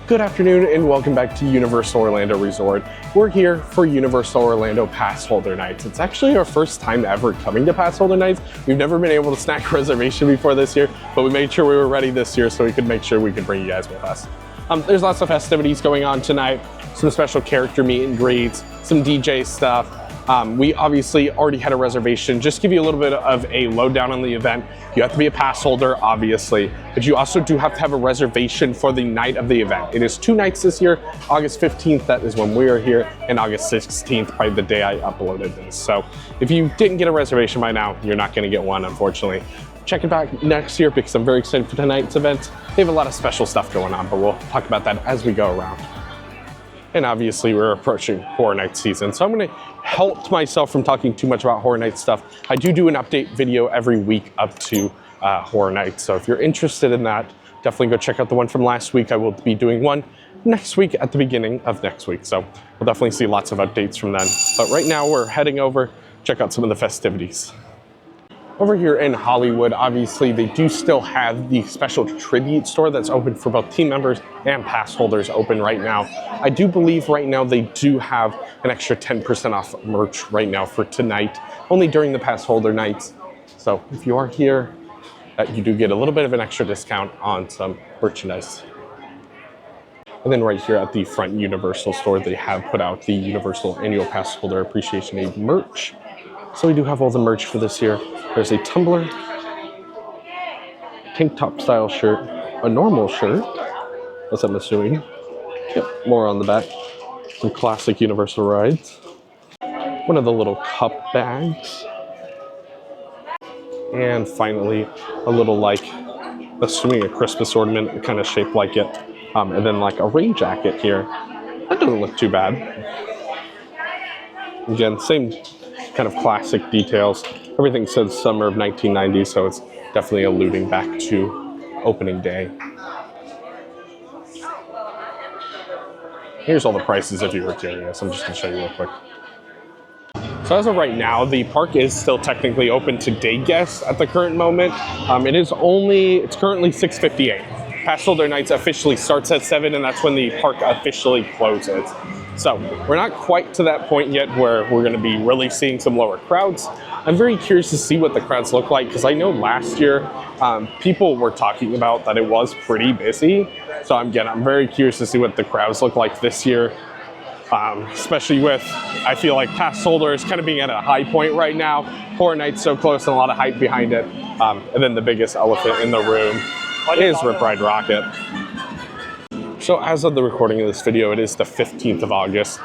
Good afternoon and welcome back to Universal Orlando Resort. We're here for Universal Orlando PassHolder Nights. It's actually our first time ever coming to PassHolder Nights. We've never been able to snag a reservation before this year, but we made sure we were ready this year so we could make sure we could bring you guys with us. There's lots of festivities going on tonight, some special character meet and greets, some DJ stuff. We obviously already had a reservation. Just give you a little bit of a lowdown on the event. You have to be a pass holder, obviously, but you also do have to have a reservation for the night of the event. It is 2 nights this year. August 15th, that is when we are here, and August 16th, probably the day I uploaded this. So if you didn't get a reservation by now, you're not gonna get one, unfortunately. Check it back next year because I'm very excited for tonight's event. They have a lot of special stuff going on, but we'll talk about that as we go around. And obviously we're approaching Horror Nights season, so I'm gonna help myself from talking too much about Horror Nights stuff. I do an update video every week up to Horror Nights, so if you're interested in that, definitely go check out the one from last week. I will be doing one next week at the beginning of next week, so we'll definitely see lots of updates from then. But right now we're heading over, check out some of the festivities. Over here in Hollywood, obviously, they do still have the special tribute store that's open for both team members and pass holders open right now. I do believe right now they do have an extra 10% off merch right now for tonight, only during the pass holder nights. So if you are here, you do get a little bit of an extra discount on some merchandise. And then right here at the front Universal store, they have put out the Universal Annual Pass Holder Appreciation Day merch. So we do have all the merch for this year. There's a tumbler, tank top style shirt, a normal shirt, as I'm assuming. Yep, more on the back. Some classic Universal rides. One of the little cup bags. And finally, a little assuming a Christmas ornament, kind of shaped like it. And then like a rain jacket here. That doesn't look too bad. Again, same kind of classic details. Everything says summer of 1990, so it's definitely alluding back to opening day. Here's all the prices if you were curious. I'm just gonna show you real quick. So as of right now, the park is still technically open to day guests at the current moment. It's currently 6:58. Pass holder nights officially starts at 7, and that's when the park officially closes. So we're not quite to that point yet where we're gonna be really seeing some lower crowds. I'm very curious to see what the crowds look like because I know last year people were talking about that it was pretty busy. So I'm very curious to see what the crowds look like this year, especially with, I feel like pass holders kind of being at a high point right now. Horror Nights so close and a lot of hype behind it. And then the biggest elephant in the room is Rip Ride Rockit. So as of the recording of this video, it is the 15th of August.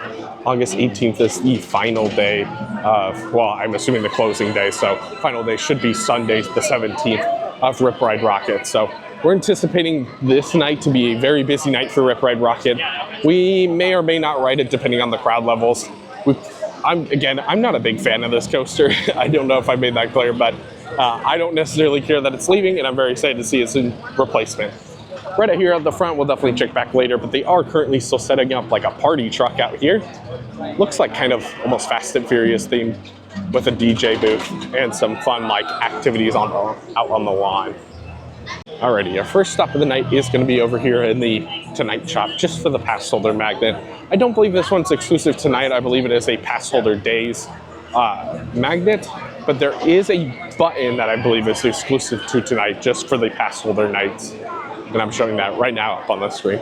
August 18th is the final day of, well, I'm assuming the closing day, so final day should be Sunday, the 17th of Rip Ride Rockit. So we're anticipating this night to be a very busy night for Rip Ride Rockit. We may or may not ride it depending on the crowd levels. I'm not a big fan of this coaster. I don't know if I made that clear, but I don't necessarily care that it's leaving, and I'm very excited to see its replacement. Right out here at the front, we'll definitely check back later, but they are currently still setting up like a party truck out here. Looks like kind of almost Fast and Furious themed with a DJ booth and some fun activities out on the lawn. Alrighty, our first stop of the night is going to be over here in the Tonight shop, just for the pass holder magnet. I don't believe this one's exclusive tonight. I believe it is a pass holder days magnet, but there is a button that I believe is exclusive to tonight just for the pass holder nights. And I'm showing that right now up on the screen.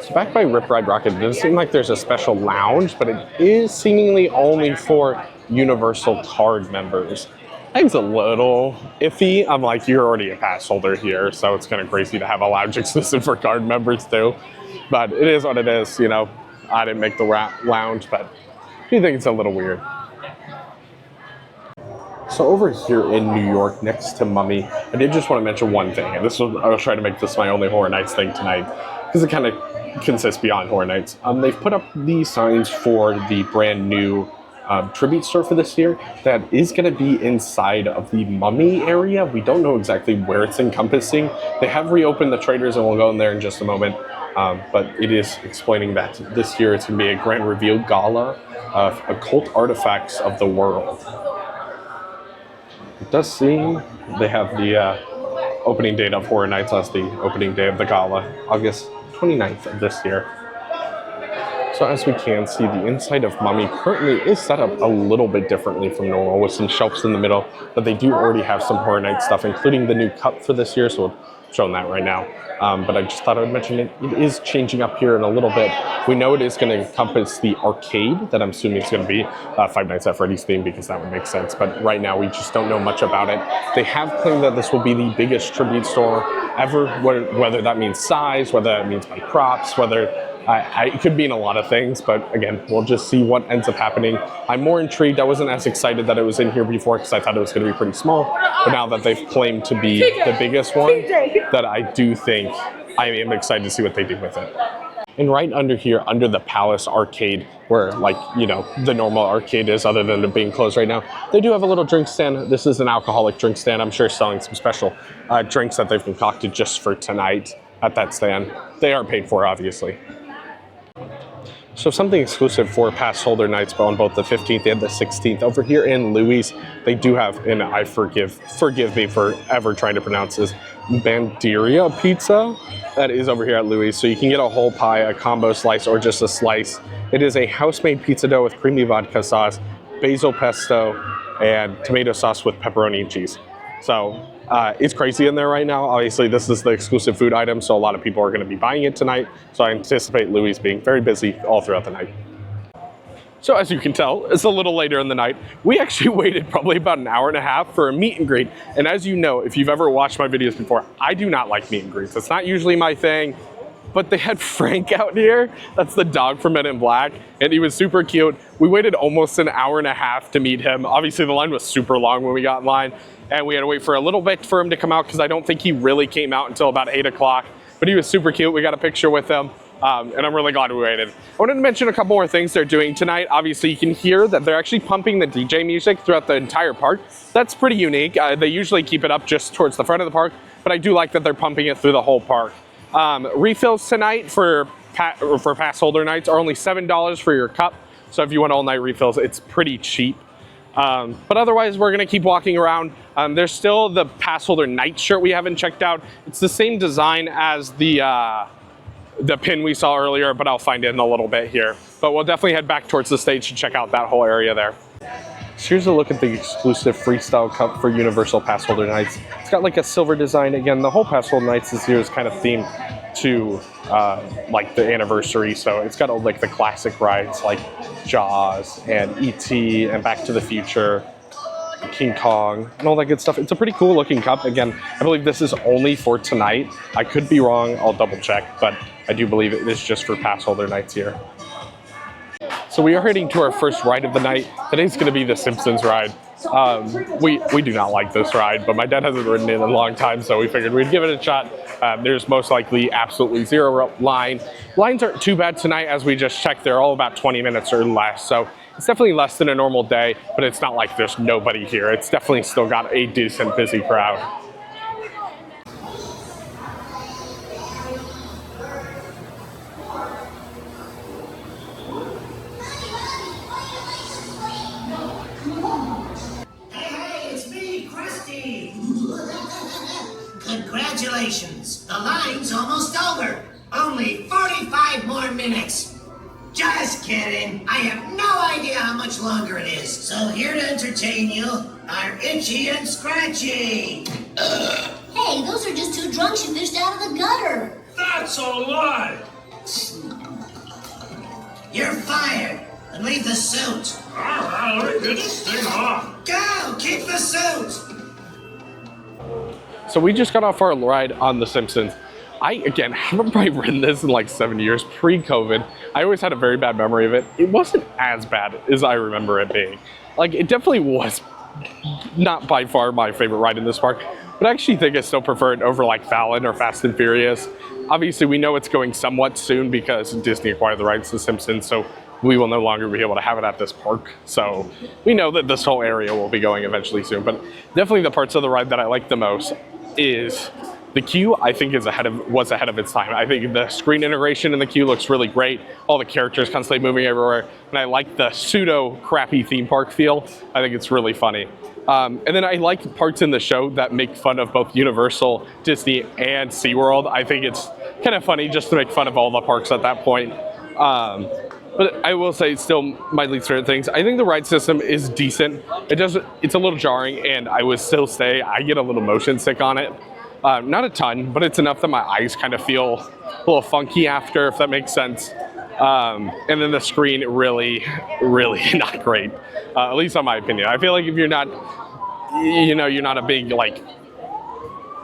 So back by Rip Ride Rockit, it doesn't seem like there's a special lounge, but it is seemingly only for Universal card members. I think it's a little iffy. I'm like, you're already a pass holder here, so it's kind of crazy to have a lounge exclusive for card members too. But it is what it is, you know. I didn't make the lounge, but I do think it's a little weird. So over here in New York, next to Mummy, I did just want to mention one thing, and I was trying to make this my only Horror Nights thing tonight, because it kind of consists beyond Horror Nights. They've put up these signs for the brand new tribute store for this year that is going to be inside of the Mummy area. We don't know exactly where it's encompassing. They have reopened the traders, and we'll go in there in just a moment. But it is explaining that this year it's going to be a grand reveal gala of occult artifacts of the world. It does seem they have the opening date of Horror Nights as the opening day of the gala, August 29th of this year. So as we can see, the inside of Mummy currently is set up a little bit differently from normal, with some shelves in the middle, but they do already have some Horror Nights stuff, including the new cup for this year, so we'll show that right now. But I just thought I would mention it. It is changing up here in a little bit. We know it is going to encompass the arcade that I'm assuming is going to be Five Nights at Freddy's theme, because that would make sense. But right now we just don't know much about it. They have claimed that this will be the biggest tribute store ever, whether that means size, whether that means by props, whether it could mean a lot of things, but again, we'll just see what ends up happening. I'm more intrigued. I wasn't as excited that it was in here before because I thought it was going to be pretty small, but now that they've claimed to be the biggest one, that I do think I am excited to see what they do with it. And right under here, under the Palace Arcade, where, like, you know, the normal arcade is, other than it being closed right now, they do have a little drink stand. This is an alcoholic drink stand. I'm sure selling some special drinks that they've concocted just for tonight at that stand. They aren't paid for, obviously. So something exclusive for Passholder nights, but on both the 15th and the 16th. Over here in Louis, they do have, and I forgive me for ever trying to pronounce this, Banderia pizza. That is over here at Louis. So you can get a whole pie, a combo slice, or just a slice. It is a house-made pizza dough with creamy vodka sauce, basil pesto, and tomato sauce with pepperoni and cheese. So it's crazy in there right now. Obviously, this is the exclusive food item, so a lot of people are going to be buying it tonight. So I anticipate Louis being very busy all throughout the night. So as you can tell, it's a little later in the night. We actually waited probably about an hour and a half for a meet and greet. And as you know, if you've ever watched my videos before, I do not like meet and greets. It's not usually my thing. But they had Frank out here. That's the dog from Men in Black, and he was super cute. We waited almost an hour and a half to meet him. Obviously, the line was super long when we got in line, and we had to wait for a little bit for him to come out because I don't think he really came out until about 8 o'clock. But he was super cute. We got a picture with him, and I'm really glad we waited. I wanted to mention a couple more things they're doing tonight. Obviously, you can hear that they're actually pumping the DJ music throughout the entire park. That's pretty unique. They usually keep it up just towards the front of the park, but I do like that they're pumping it through the whole park. Refills tonight for Passholder nights are only $7 for your cup. So if you want all night refills, it's pretty cheap. But otherwise, we're gonna keep walking around. There's still the Passholder night shirt we haven't checked out. It's the same design as the pin we saw earlier, but I'll find it in a little bit here. But we'll definitely head back towards the stage to check out that whole area there. So here's a look at the exclusive freestyle cup for Universal Passholder nights. It's got like a silver design. Again, the whole Passholder nights this year is kind of themed to like the anniversary. So it's got like the classic rides like Jaws and E.T. and Back to the Future, King Kong, and all that good stuff. It's a pretty cool looking cup. Again, I believe this is only for tonight. I could be wrong. I'll double check, but I do believe it is just for Passholder nights here. So we are heading to our first ride of the night. Today's going to be the Simpsons ride. We do not like this ride, but my dad hasn't ridden it in a long time, so we figured we'd give it a shot. There's most likely absolutely zero line. Lines aren't too bad tonight, as we just checked. They're all about 20 minutes or less, so it's definitely less than a normal day, but it's not like there's nobody here. It's definitely still got a decent busy crowd. Congratulations, the line's almost over. Only 45 more minutes. Just kidding. I have no idea how much longer it is. So here to entertain you are Itchy and Scratchy. Hey, those are just two drunks you fished out of the gutter. That's a lie. You're fired. And leave the suit. All right, let me get this thing off. Go, keep the suit. So we just got off our ride on The Simpsons. I, again, haven't probably ridden this in like 7 years, pre-COVID. I always had a very bad memory of it. It wasn't as bad as I remember it being. Like, it definitely was not by far my favorite ride in this park, but I actually think I still prefer it over like Fallon or Fast and Furious. Obviously, we know it's going somewhat soon because Disney acquired the rights to The Simpsons, so we will no longer be able to have it at this park. So we know that this whole area will be going eventually soon, but definitely the parts of the ride that I like the most is The queue, I think, was ahead of its time. I think the screen integration in the queue looks really great. All the characters constantly moving everywhere, and I like the pseudo crappy theme park feel. I think it's really funny. And then I like parts in the show that make fun of both Universal, Disney, and SeaWorld. I think it's kind of funny just to make fun of all the parks at that point. But I will say, still my least favorite things. I think the ride system is decent. It's a little jarring, and I would still say I get a little motion sick on it. Not a ton, but it's enough that my eyes kind of feel a little funky after, if that makes sense. And then the screen really, really not great, at least in my opinion. I feel like if you're not, you're not a big, like,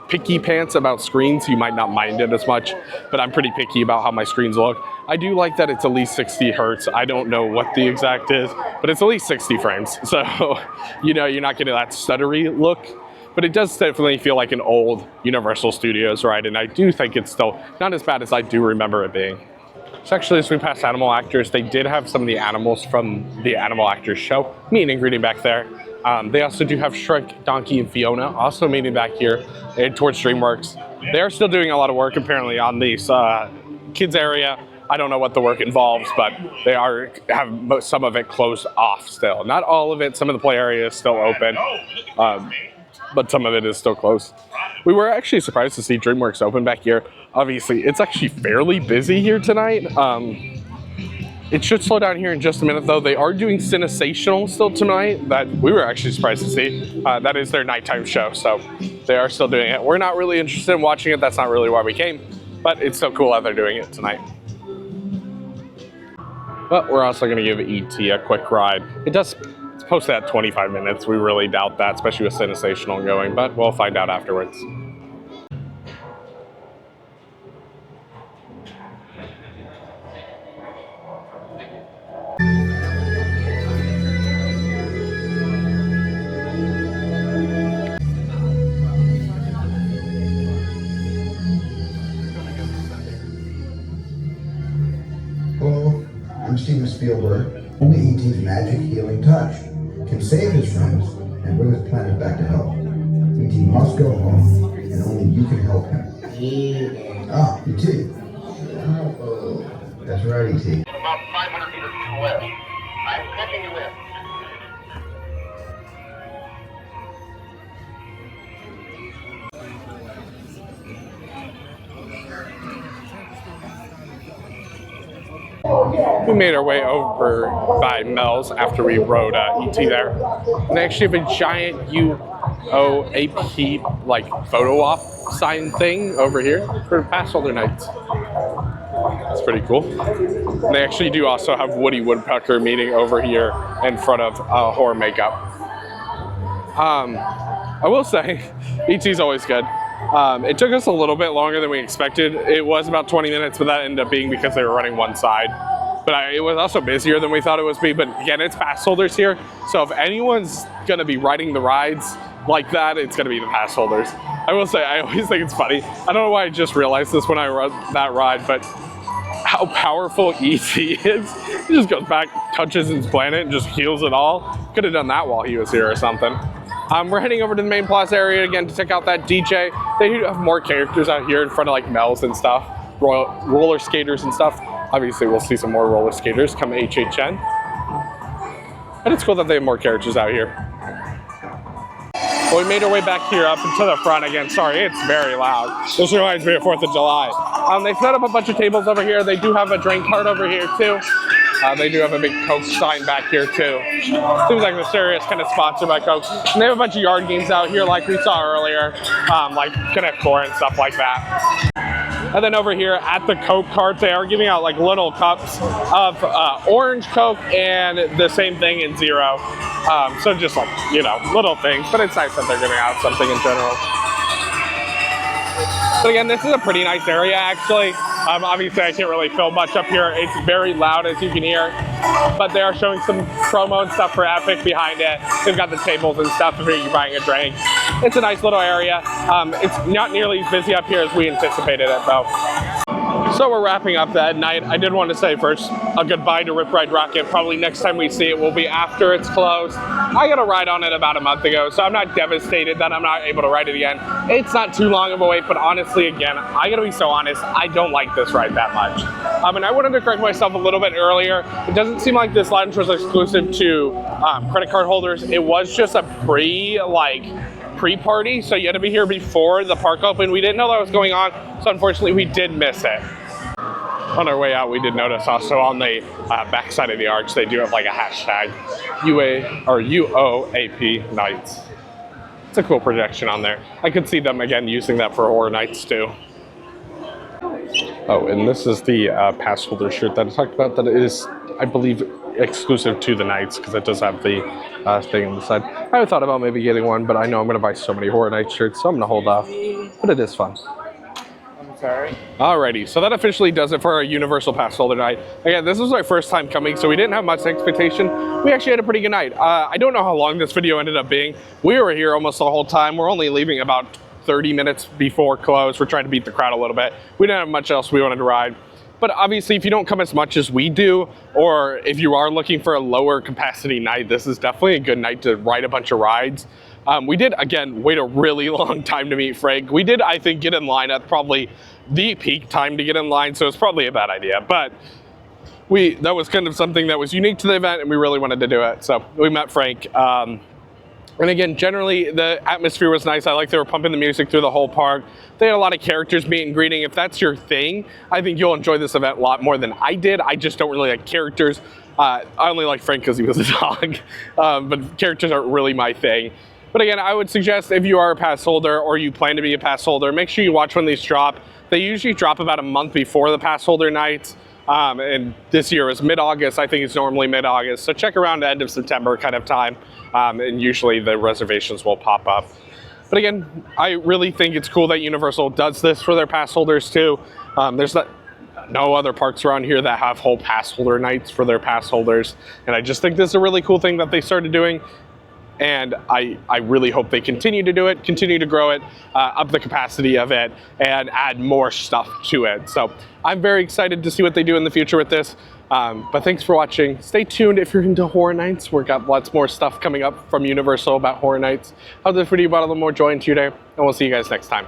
picky pants about screens, you might not mind it as much, but I'm pretty picky about how my screens look. I do like that it's at least 60 hertz. I don't know what the exact is, but it's at least 60 frames. So, you're not getting that stuttery look. But it does definitely feel like an old Universal Studios ride, and I do think it's still not as bad as I do remember it being. So actually, as we passed Animal Actors, they did have some of the animals from the Animal Actors show meet and greeting back there. They also do have Shrek, Donkey, and Fiona also meeting back here towards DreamWorks. They are still doing a lot of work apparently on this kids area. I don't know what the work involves, but they have some of it closed off still. Not all of it. Some of the play area is still open. But some of it is still closed. We were actually surprised to see DreamWorks open back here. Obviously, it's actually fairly busy here tonight. It should slow down here in just a minute, though. They are doing Cinesational still tonight that we were actually surprised to see. That is their nighttime show, so they are still doing it. We're not really interested in watching it. That's not really why we came, but it's so cool that they're doing it tonight. But we're also going to give E.T. a quick ride. It's posted at 25 minutes. We really doubt that, especially with Cinesational going, but we'll find out afterwards. Hello, I'm Steven Spielberg. Only E.T.'s magic healing touch can save his friends and bring his planet back to health. E.T. must go home, and only you can help him. Ah, E.T. Oh, that's right, E.T. About 500 meters to the west. I'm catching you in. We made our way over by Mel's after we rode E.T. there. And they actually have a giant UOAP like photo op sign thing over here for PassHolder nights. That's pretty cool. And they actually do also have Woody Woodpecker meeting over here in front of Horror Makeup. I will say, E.T.'s always good. It took us a little bit longer than we expected. It was about 20 minutes, but that ended up being because they were running one side. But it was also busier than we thought it would be. But again, it's PassHolders here. So if anyone's going to be riding the rides like that, it's going to be the PassHolders. I will say, I always think it's funny. I don't know why I just realized this when I rode that ride, but how powerful E.T. is. He just goes back, touches his planet, and just heals it all. Could have done that while he was here or something. We're heading over to the main plaza area again to check out that DJ. They do have more characters out here in front of like Mel's and stuff, roller skaters and stuff. Obviously, we'll see some more roller skaters come HHN. But it's cool that they have more characters out here. Well, we made our way back here up to the front again. Sorry, it's very loud. This reminds me of 4th of July. They set up a bunch of tables over here. They do have a drink cart over here too. They do have a big Coke sign back here too. Seems like Mysterious kind of sponsored by Coke. And they have a bunch of yard games out here like we saw earlier, like Connect 4 and stuff like that. And then over here at the Coke cart, they are giving out like little cups of orange Coke and the same thing in Zero. So just like, little things, but it's nice that they're giving out something in general. But again, this is a pretty nice area actually. Obviously I can't really film much up here. It's very loud as you can hear, but they are showing some promo and stuff for Epic behind it. They've got the tables and stuff if you're buying a drink. It's a nice little area. It's not nearly as busy up here as we anticipated it though. So we're wrapping up that night. I did want to say first a goodbye to Rip Ride Rocket. Probably next time we see it will be after it's closed. I got a ride on it about a month ago, so I'm not devastated that I'm not able to ride it again. It's not too long of a wait, but honestly, again, I gotta be so honest, I don't like this ride that much. And I wanted to correct myself a little bit earlier. It doesn't seem like this lounge was exclusive to credit card holders. It was just a pre-party, so you had to be here before the park opened. We didn't know that was going on, so unfortunately we did miss it. On our way out, we did notice also on the back side of the arch, they do have like a hashtag UOAP Nights. It's a cool projection on there. I could see them again using that for Horror Nights too. Oh, and this is the pass holder shirt that I talked about that is, I believe, exclusive to the nights because it does have the thing on the side. I thought about maybe getting one, but I know I'm going to buy so many Horror Nights shirts, so I'm going to hold off. But it is fun. Sorry. Alrighty, so that officially does it for our Universal Pass Holder night. Again, this was our first time coming, so we didn't have much expectation. We actually had a pretty good night. I don't know how long this video ended up being. We were here almost the whole time. We're only leaving about 30 minutes before close. We're trying to beat the crowd a little bit. We didn't have much else we wanted to ride. But obviously, if you don't come as much as we do, or if you are looking for a lower capacity night, this is definitely a good night to ride a bunch of rides. We did, again, wait a really long time to meet Frank. We did, I think, get in line at probably the peak time to get in line, so it's probably a bad idea. But that was kind of something that was unique to the event, and we really wanted to do it. So we met Frank. And again, generally, the atmosphere was nice. I like they were pumping the music through the whole park. They had a lot of characters meet and greeting. If that's your thing, I think you'll enjoy this event a lot more than I did. I just don't really like characters. I only like Frank because he was a dog. But characters aren't really my thing. But again, I would suggest if you are a pass holder or you plan to be a pass holder, make sure you watch when these drop. They usually drop about a month before the pass holder nights. And this year is mid-August. I think it's normally mid-August. So check around the end of September kind of time. And usually the reservations will pop up. But again, I really think it's cool that Universal does this for their pass holders too. There's no other parks around here that have whole pass holder nights for their pass holders. And I just think this is a really cool thing that they started doing. And I really hope they continue to do it, continue to grow it, up the capacity of it, and add more stuff to it. So I'm very excited to see what they do in the future with this. But thanks for watching. Stay tuned if you're into Horror Nights. We've got lots more stuff coming up from Universal about Horror Nights. Hope this video brought a little more joy into your day, and we'll see you guys next time.